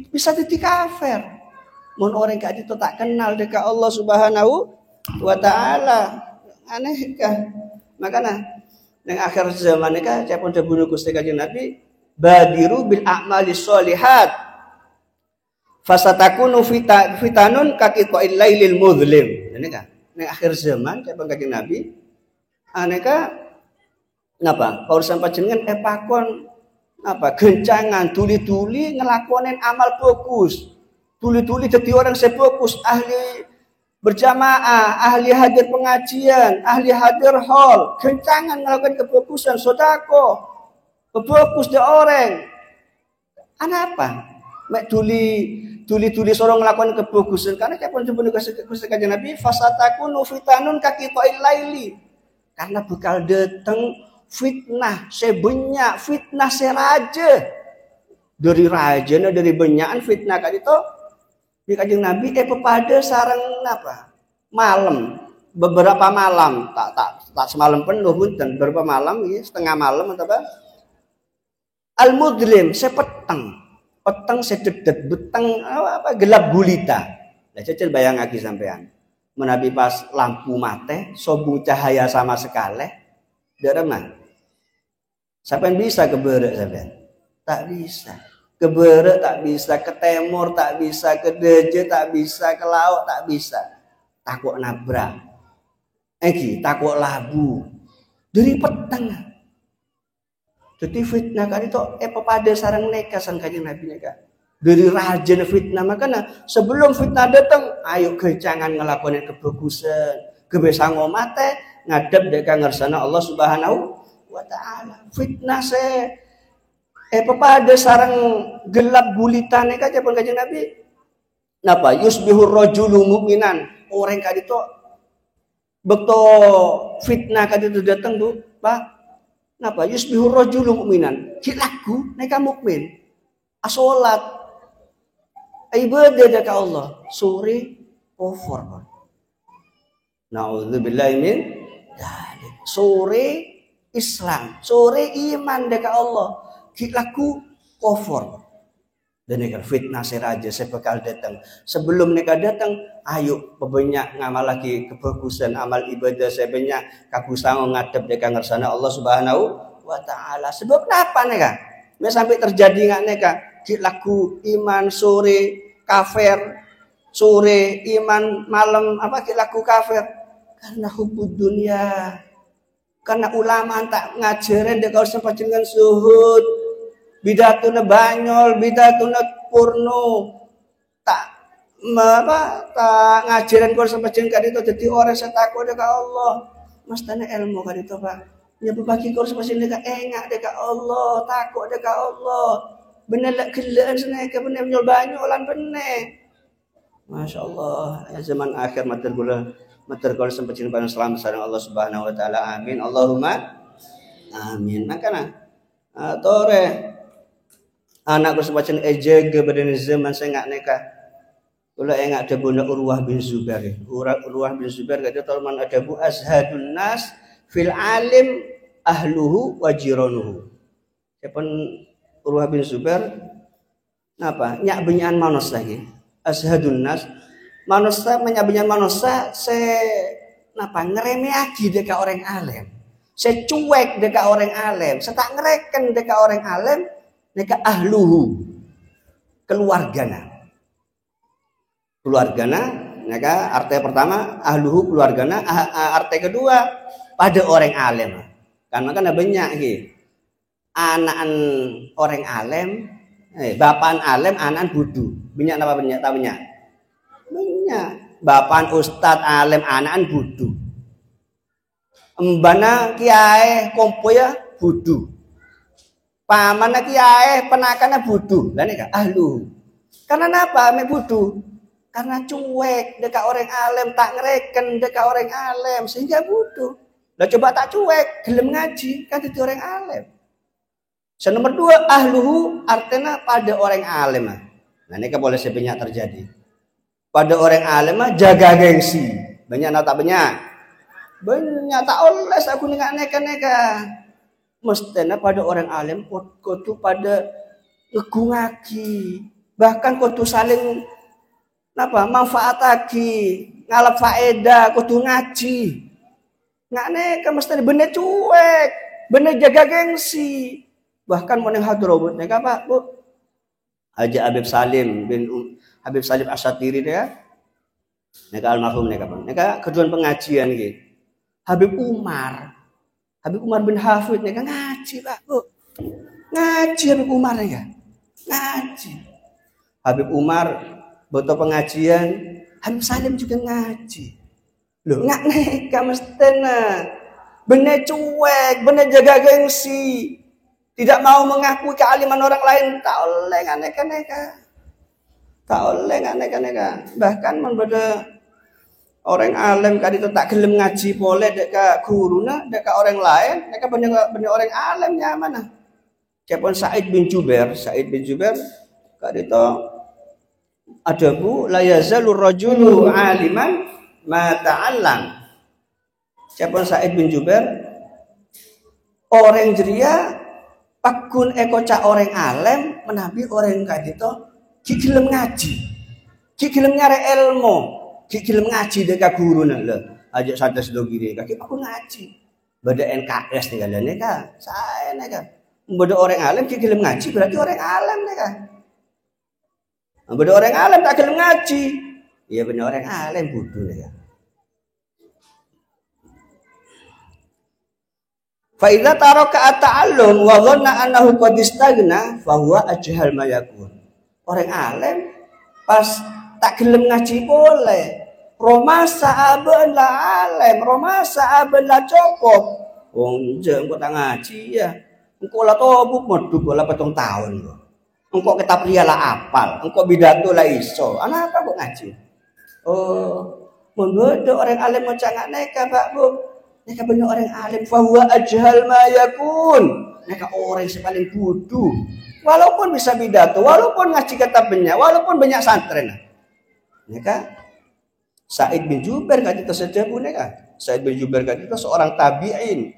bisa jadi kafir. Mun orang kak itu tak kenal dekat Allah Subhanahu wa taala. Aneh kah? Makanya nang akhir zaman kah siapa pun bunuh Gusti Kanjeng Nabi badiru bil a'mali sholihat fasatakunu fitanun kaqiqail lailil mudlim. Ini kah? Nang akhir zaman siapa Kanjeng Nabi aneka napa? Kalau sampai jenengan pakon apa gencangan tuli-tuli ngelakonin amal bagus. Tuli-tuli jadi orang sefokus ahli berjamaah, ahli hadir pengajian, ahli hadir hall, kencangan melakukan kefokusan, sodako, kefokus di orang. Apa? Mek tuli sorong melakukan kefokusan karena kapan jemput kasih Nabi fasatakunu fitanun kaqita'il laili. Karena bakal datang fitnah sebanyak fitnah seraja. Dari raja dari banyakan fitnah kali itu di kanjeng Nabi pepada sarang apa? Malam. Beberapa malam, tak semalam penuh dan beberapa malam ya, setengah malam atau apa? Al-mudlim sepeteng. Peteng sededet beteng apa gelap gulita. Lah cecil bayang lagi sampean. Menabi pas lampu mate, sobung cahaya sama sekali. Deremah. Sampean bisa keberek sampean? Tak bisa. Keberek tak bisa, ke timur tak bisa, ke deje tak bisa, ke laut tak bisa. Takut nabrak. Takut labu. Dari peteng. Jadi fitnah kan itu pada sarang neka sang kanjeng Nabi neka. Dari raja fitnah makanya sebelum fitnah datang, ayo kecangan ngelakuin kebagusan, kebesan ngomate ngadep deka ngersana Allah Subhanahu wa taala. Fitnah se pada sarang gelap gulita neka aja pun kanjeng Nabi. Napa? Yusbihur rajulu mu'minan. Orang kali itu betul fitnah kali itu datang tuh, Pak. Napa? Yusbihur rajulu mu'minan. Kilaku neka mukmin. Asolat. Ibadah dekat Allah. Sore kufur. Nauzubillahi min dzalik. Sore Islam, sore iman dekat Allah. Kilaku kufur. Dan neka fitnah seraja sebekal datang. Sebelum neka datang, ayo pebanyak ngamal lagi kebagusan amal ibadah sebanyak kagusango ngadep dekat ngersana Allah Subhanahu wa taala. Sebab kenapa neka? Sampai terjadi nggak neka? Laku iman sore kafir, sore iman malam apa laku kafir? Karena hubud dunia. Karena ulama tak ngajarin dekat sempat dengan suhud. Bidatuna banyol, bidatuna porno. Tak ngajarin kau sampai jengkat itu jadi orang saya takut dekat Allah. Mas tanya ilmu kan itu Pak. Ya berbagi kau sampai dekat engak dekat Allah, takut dekat Allah. Bener lek gelaan seneka bener menyol banyolan bener. Masya Allah. Ya zaman akhir mater kau sampai jengkat Islam sareng Allah Subhanahu wa taala. Amin. Allahumma amin. Makanya tore anak bersebacan ejege pada zaman saya nggak neka. Kalau enggak ada bunda Urwah bin Zubair. Urwah bin Zubair kata talman ada bu azhadun nas fil alim ahluhu wa jiranuhu. Siapa Urwah bin Zubair? Napa? Nyak benyan manos lagi. Azhadun nas manusia menyabenyan manusia napa ngeremeaki dekat orang alim. Saya cuek dekat orang alim. Saya tak ngereken dekat orang alim. Neka ahluhu keluargana neka arti pertama ahluhu keluargana arti kedua pada orang alim karena kan banyak anak orang alim bapan alim anak budu banyak apa banyak tak banyak bapan ustad alim anak budu embana kiai kompoya budu paman kiai penakana budu lah nika ahlu karena apa mek budu karena cuek dekat orang alim tak ngereken dekat orang alim sehingga budu lah coba tak cuek gelem ngaji kan jadi orang alim. Nomor 2 ahluhu artinya pada orang alim nah nika boleh sebanyak terjadi pada orang alim jaga gengsi banyak tak banyak tak oles aku neka mestinya pada orang alim kudu pada ngegungaki bahkan kudu saling manfaat lagi ngalap faedah kudu ngaji nggak neka mestinya bener cuek bener jaga gengsi bahkan meneng hadrobot neka Pak Bu Haji Habib Salim Asyatiri dia neka almarhum neka Pak neka keduan pengajian gitu Habib Umar bin Hafid nih kan ngaji Pak Bu. Ngaji Habib Umar ya. Ngaji. Habib Umar betul pengajian Habib Salim juga ngaji. Loh, nggak neka mestena. Bener cuek, bener jaga gengsi. Tidak mau mengakui kealiman orang lain. Tak oleh neka. Tak oleh neka. Bahkan membeda orang alim kali itu tak gelem ngaji boleh deka guruna, deka orang lain. Mereka bener orang alim nyaman. Siapun Sa'id bin Jubair kali itu ada bu la yazalur rajulu aliman ma ta'allam. Siapun Sa'id bin Jubair orang jeria pakun cak orang alim menabi orang kali itu gilem ngaji. Gilem nyari ilmu, gilem ngaji deka guruna lho. Ajak santai sedo gini kaki pakun ngaji. Bada NKS tinggalane ka. Saya neka. Bada orang alim gilem ngaji berarti orang alim neka. Bada orang alim tak gelem ngaji. Iya benar orang alim bodoh ya. Fa idza taraka at-ta'allum wa dhanna annahu qad istaghna fa huwa ajhal ma yakun. Orang alim pas tak gelem ngaji boleh. Roma sahaben la alim, Roma sahaben la cukup. Wong jeng kok tak ngaji ya. Engko la tobuk medhuk la 7 tahun. Engko kitab liya lah apal, engko bidato lah iso. Anak apa kok ngaji? Oh, membodoh orang alim macam neka Pak Bu. Neka benar orang alim fa huwa ajhal ma yakun. Neka orang yang paling bodoh. Walaupun bisa bidato, walaupun ngaji kitabnya, walaupun banyak santren. Neka Sa'id bin Jubair kan itu saja Bu neka. Sa'id bin Jubair kan itu seorang tabi'in.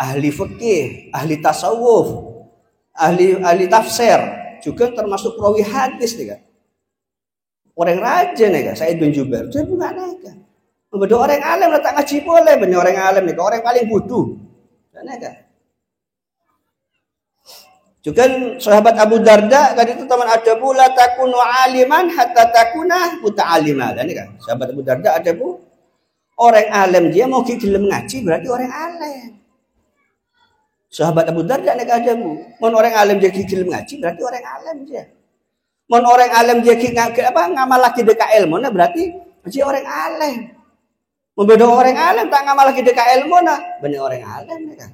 Ahli fikih, ahli tasawuf, ahli tafsir, juga termasuk perawi hadis nih kan. Orang raja nih kan, Sa'id bin Jubair. Dia bukan nih kan. Membedo orang alim letak ngaji boleh, bener orang alim nih, orang paling bodoh. Nih kan. Juga sahabat Abu Darda kan itu teman ada pula takunu aliman hatta takuna muta'alima. Nih kan, sahabat Abu Darda ada bu. Orang alim dia mau gelem ngaji berarti orang alim. Sahabat Abu Darda nek ada bu, mon orang alim dia gelem ngaji berarti orang alim dia. Mon orang alim dia ngamal lagi deka ilmu, nah berarti dia orang alim. Membeda orang alim tak ngamal lagi deka ilmu, nah benar orang alim kan.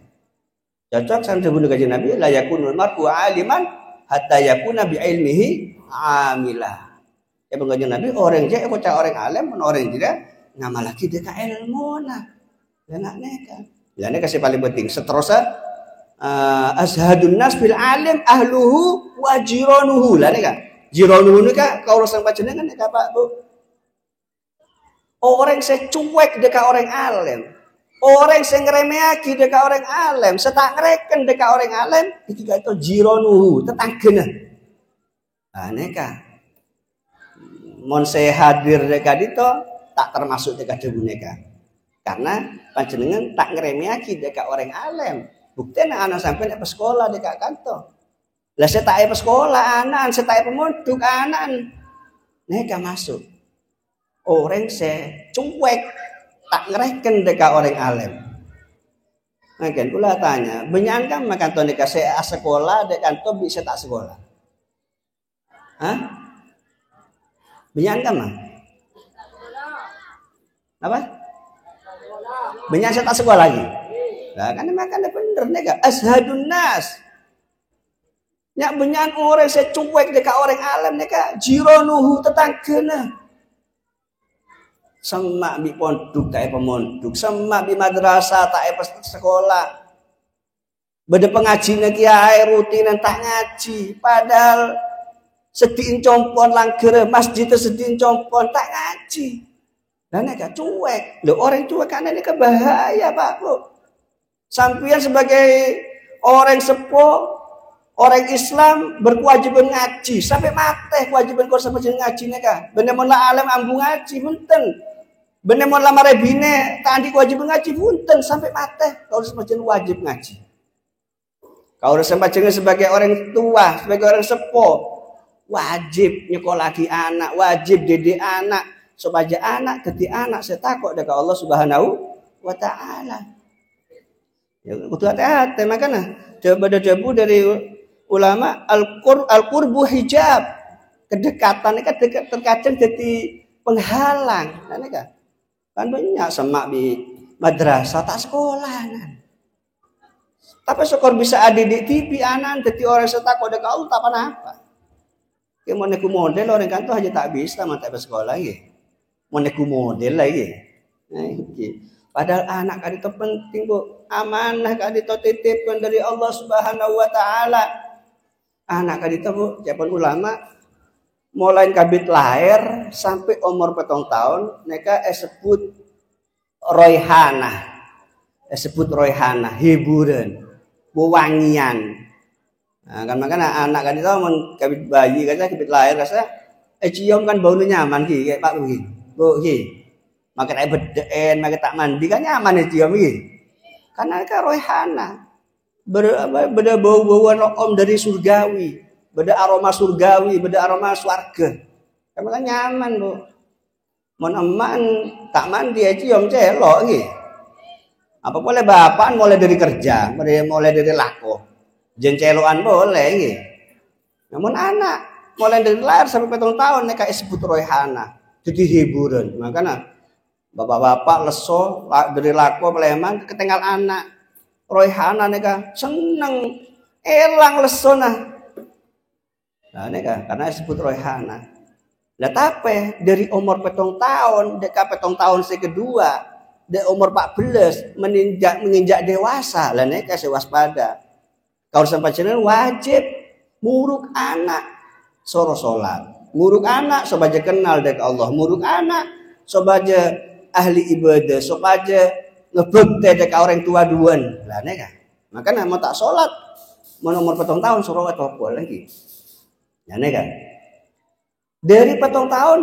Cocok sama bunuh kajian Nabi, la yakunul mar'u aliman hatta yakuna bi ilmihi amila. Ya pengajian Nabi orang dia kok orang alim, mon orang dia ngamal lagi deka ilmu, nah benar kan. Ya ini kasih paling penting seterusnya. Azhadun nas bil alim ahluhu wa jiranuhu. Lah nika jiranuhu nika kaurusan panjenengan nika Pak Bu. Orang sing cuek deka orang alim. Orang sing ngremehake deka orang alim, setak ngreken deka orang alim iki itu jiranuhu, tetanggane. Nah nika mon saya hadir deka dito tak termasuk deka debu nika. Karena panjenengan tak ngremehake deka orang alim. Bukti anak sampai ke sekolah di kantor. Lah saya tak ke sekolah anak, saya tak pemondok anak. Neka masuk. Orang saya cuek tak ngereken deka orang alim. Nah kan pula tanya, benyankan makan tuh neka saya sekolah di kantor bisa tak sekolah. Hah? Benyankan mah? Apa? Benyan saya tak sekolah lagi. Nah, kan makan bener nega ashadun nas. Nyak benyan orang saya cuek deka orang alim nega jiranuhu tetanggana. Semak di pondok tak pemondok, semak di madrasah tak sekolah. Beda pengajian kiai rutin tak ngaji, padahal sediin compon langger masjid sediin compon tak ngaji. Dan nega cuek. Loh orang cuek kan ini bahaya Pak Bu. Sampian sebagai orang sepuh, orang Islam berkewajiban ngaji sampai mati kewajiban kau sampai ngaji neka. Bener-bener alim ambu ngaji punten. Bener-bener marebine tadi kewajiban ngaji punten sampai mati kau semacam wajib ngaji. Kau semacam sebagai orang tua, sebagai orang sepuh, wajib nyekolaki anak, wajib didik anak supaya anak ketika anak setakut dekat Allah Subhanahu wa taala. Ya, kudu hati-hati makanya coba debu dari ulama al-qurbu hijab. Kedekatan kan terkadang jadi penghalang. Kan banyak semak di madrasah tak sekolah kan. Tapi syukur bisa ada di TV anan jadi orang setakwa dekat Allah tak apa. Yang mau neku model orang kan tuh aja tak bisa mata sekolah lagi. Mau neku model lagi. Nah, padahal anak kan itu penting bu, amanah kan itu titipkan dari Allah Subhanahu Wa Taala. Anak kan itu bu, siapa ulama mulai kabit lahir sampai umur 4 tahun, mereka sebut roihana, hiburan, wewangian. Nah, kan makanya anak kan itu kabit bayi kan kabit lahir rasa cium kan baunya nyaman kayak Pak Bu makan air bedeen, makan tak mandi kan nyaman ya cium karena kan roihana beda bau-bauan om dari surgawi, beda aroma surgawi, beda aroma swarga. Kan kan nyaman bu. Mon emak tak mandi ya cium celok apa boleh bapak mulai dari kerja, mulai dari lako. Jenceloan boleh nggih. Namun anak mulai dari lahir sampai 4 tahun mereka disebut roihana, jadi hiburan. Makanya bapak-bapak leso dari lako peleman ketinggal anak roihana mereka seneng elang leso nah mereka karena disebut roihana. Lah tapi dari umur 4 tahun dekat 4 tahun kedua dari umur 14 menginjak dewasa lah mereka waspada. Kalau sampai jenengan wajib muruk anak soro salat, muruk anak sobaja kenal dek Allah, muruk anak sobaja ahli ibadah, sobaja ngebukti dek orang tua duan. Lah neka, makanya mau tak salat mau nomor 4 tahun soro atau apa lagi. Ya neka. Dari 4 tahun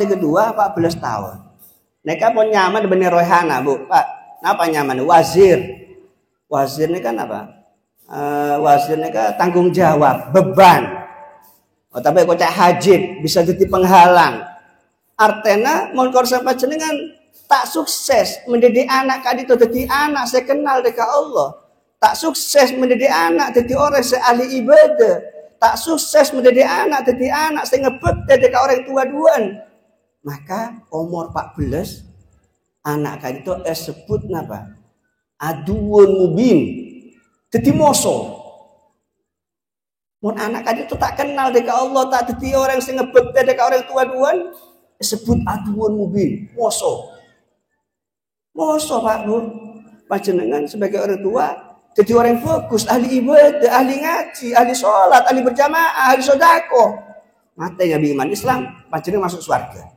kedua 14 tahun. Neka pun nyaman bener rohana, Bu. Pak, apa nyaman? Wazir ini kan apa? Wazirnya kan tanggung jawab, beban. Oh, tapi kok cak hajib bisa jadi penghalang. Artena mon sampai jenengan tak sukses mendidik anak kali itu jadi anak saya kenal dekat Allah. Tak sukses mendidik anak jadi orang saya ahli ibadah. Tak sukses mendidik anak jadi anak saya ngebet dekat orang tua duan. Maka umur 14 anak kali itu sebut napa? Aduun mubin. Jadi moso. Mun anak kan itu tak kenal dekat Allah, tak jadi orang sing ngebet dekat orang tua duan, sebut aduan mubin, moso. Moso Pak Bu. Panjenengan sebagai orang tua jadi orang yang fokus, ahli ibadah, ahli ngaji, ahli sholat, ahli berjamaah, ahli sodako. Mate ya iman Islam, panjenengan masuk surga.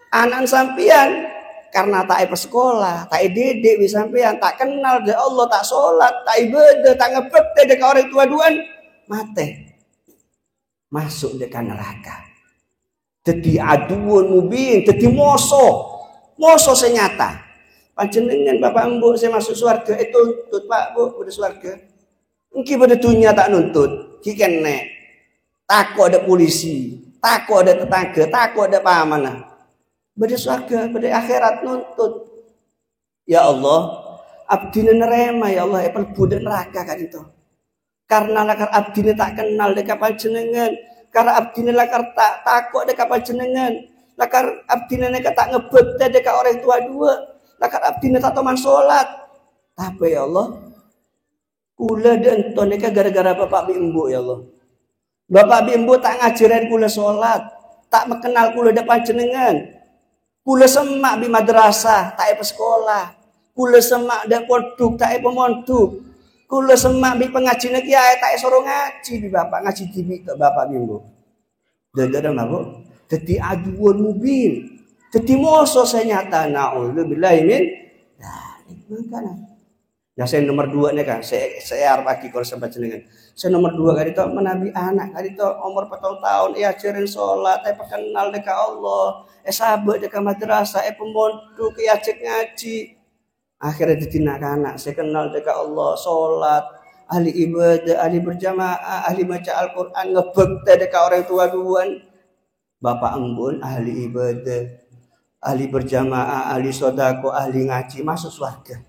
Anak sampian karena tak sekolah, tak didik sampean, tak kenal de Allah, tak sholat, tak ibadah, tak ngebekte dekat orang tua duan, mate masuk dekat neraka. Jadi aduan mubin, jadi moso senyata. Panjenengan bapak embu saya masuk surga itu tuntut Pak Bu udah surga. Mungkin pada dunia tak nuntut, kiken nek. Takut ada polisi, takut ada tetangga, takut ada pamanah. Pada surga, pada akhirat nuntut. Ya Allah, abdina nerema ya Allah, epel budak neraka kan itu. Karena lakar abdina tak kenal dekat panjenengan, karena abdina lakar tak takut dekat panjenengan, lakar abdina nekat tak ngebet dekat orang tua dua, lakar abdina tak teman sholat. Tapi ya Allah, kula dan toneka gara-gara bapak bimbu ya Allah. Bapak bimbu tak ngajarin kula sholat, tak mengenal kula depan panjenengan. Kula semak di madrasah, tak apa sekolah. Kula semak di pondok, tak apa mondok. Kula semak di pengajian kiai, tak suruh ngaji di bapak ngaji di bapak minggu. Dan mabuk. Jadi aduan mubin. Jadi moso saya nyata naudzubillahi min. Nah, makanya. Nah, saya nomor 2 nih kan, saya harap lagi kalau sampai jenengan. Saya nomor 2 kali itu menabi anak kali itu umur 4 tahun, ajarin sholat, kenal dekat Allah, sahabat dekat madrasah, pemondok, ajak ngaji. Akhirnya didinak anak, saya kenal dekat Allah, sholat, ahli ibadah, ahli berjamaah, ahli baca Al-Quran, ngebekte dekat orang tua duan. Bapak embun, ahli ibadah, ahli berjamaah, ahli sodako, ahli ngaji, masuk surga.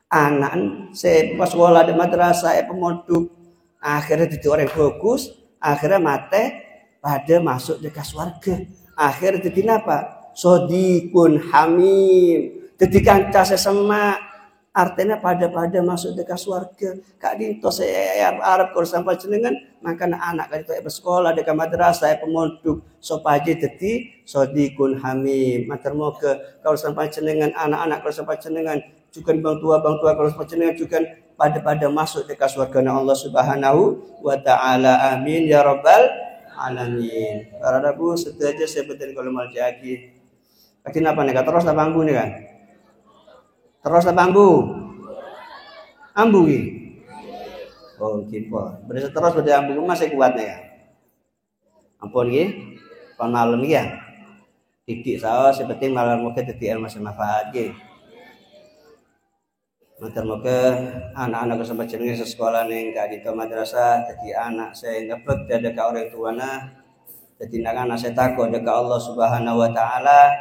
Anak saya pas sekolah di madrasah pemondok akhirnya jadi orang fokus akhirnya mate pada masuk dekat swarga. Akhir jadi apa? Sodikun hamim. Jadi kanca sesama. Artinya pada masuk dekat swarga. Kak dinto saya Arab kalau sampai jenengan makan anak kali itu bersekolah dekat madrasah pemondok sopaje jadi sodikun hamim. Mater mau ke kalau sampai jenengan anak-anak kalau sampai jenengan juga bang tua kalau sampai jenengan juga pada masuk dekat swarga Allah Subhanahu wa taala. Amin ya rabbal alamin. Para rabu setuju sebutin kalau mal jagi. Katin apa nih? Terus lah bangku nih kan. Terus lah bambu. Ambu ki. Oh, kipo. Berarti terus berarti ambu masih kuatnya ya. Ampun ki. Kon malam ki ya. Didik saos seperti malam muga dadi ilmu manfaat ki. Moga anak-anak sampai jenenge sekolah ning kadito madrasah dadi anak saya ngebet ada ka orang tuana. Dadi anak saya takut dekat Allah Subhanahu wa taala.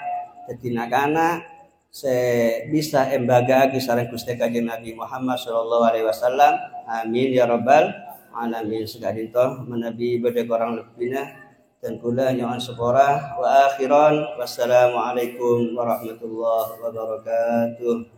Dadi anak saya bisa embaga kisaran Gusti Kanjeng Nabi Muhammad sallallahu alaihi wasallam. Amin ya rabbal alamin. Sekadito menabi bade orang lebihnya dan kula nyoan sepora wa akhiran wassalamualaikum warahmatullahi wabarakatuh.